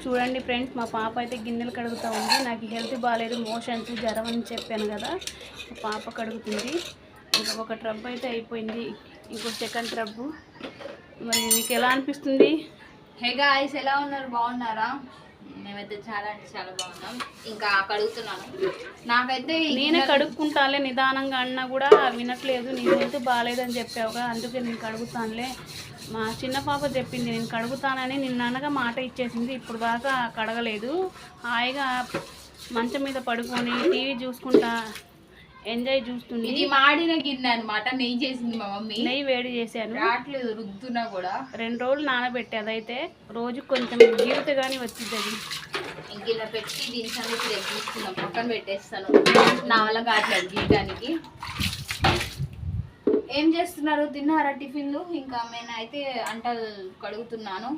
చూడండి ఫ్రెండ్స్, మా పాప అయితే గిన్నెలు కడుగుతూ ఉంది. నాకు హెల్త్ బాగాలేదు, మోషన్స్ జ్వరం అని చెప్పాను కదా, మా పాప కడుగుతుంది. ఇంకా ఒక ట్రబ్ అయితే అయిపోయింది, ఇంకో సెకండ్ ట్రబ్బు. మరి మీకు ఎలా అనిపిస్తుంది? హే గాయ్స్, ఎలా ఉన్నారు? బాగున్నారా? మేమైతే చాలా అంటే చాలా బాగున్నాం. ఇంకా కడుగుతున్నాను. నాకైతే నేనే కడుక్కుంటానులే నిదానంగా అన్నా కూడా వినట్లేదు. నీ హెల్త్ బాగాలేదని చెప్పావుగా, అందుకే నేను కడుగుతానులే. మా చిన్న పాప చెప్పింది నేను కడుగుతానని, నిన్న అనగా మాట ఇచ్చేసింది. ఇప్పుడు దాకా కడగలేదు. హాయిగా మంచం మీద పడుకొని టీవీ చూసుకుంటా ఎంజాయ్ చూస్తుంది. ఇది మాడిన గిన్నె అనమాట, నెయ్యి చేసింది మా మమ్మీ. నెయ్యి వేడి చేశాను, రావట్లేదు రుద్దునా కూడా. 2 రోజులు నానబెట్టి అదైతే రోజు కొంచెం గీరితే కానీ వచ్చింది. అది ఇంకిలా పెట్టి దీని సంగతి రేపు తీసుకున్నాం, పక్కన పెట్టేస్తాను. నా వల్ల కావట్లేదు గీయడానికి. ఏం చేస్తున్నారు? తిన్నారా టిఫిన్లు? ఇంకా నేనైతే అంటలు కడుగుతున్నాను.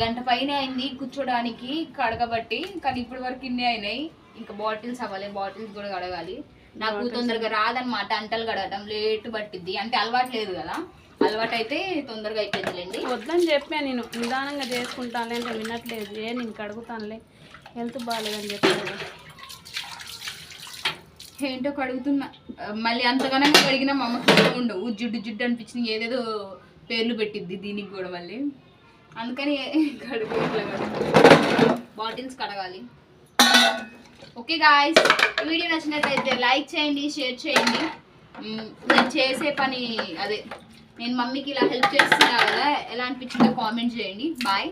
గంట పైన అయింది కూర్చోడానికి కడగబట్టి, కానీ ఇప్పటి వరకు ఇన్ని అయినాయి. ఇంకా బాటిల్స్ అవ్వాలి, బాటిల్స్ కూడా కడగాలి. నాకు తొందరగా రాదనమాట అంటలు కడగడం, లేట్ పట్టిద్ది. అంటే అలవాటు లేదు కదా, అలవాటు అయితే తొందరగా అయిపోయిందిలేండి. వద్దని చెప్పాను, నేను నిదానంగా చేసుకుంటానులే అంటే వినట్లేదు. నేను కడుగుతానులే, హెల్త్ బాగాలేదని చెప్పాను. ఏంటో కడుగుతున్నా. మళ్ళీ అంతగానో కడిగినా మా అమ్మకి ఉండవు, జిడ్డు జిడ్డు అనిపించింది. ఏదేదో పేర్లు పెట్టిద్ది దీనికి కూడా మళ్ళీ, అందుకని కడుగు ఇట్లా బాటిల్స్ కడగాలి. ఓకే గాయ్స్, వీడియో నచ్చినట్లయితే లైక్ చేయండి, షేర్ చేయండి. నేను చేసే పని అదే, నేను మమ్మీకి ఇలా హెల్ప్ చేస్తున్నా కదా, ఎలా అనిపించిందో కామెంట్ చేయండి. బాయ్.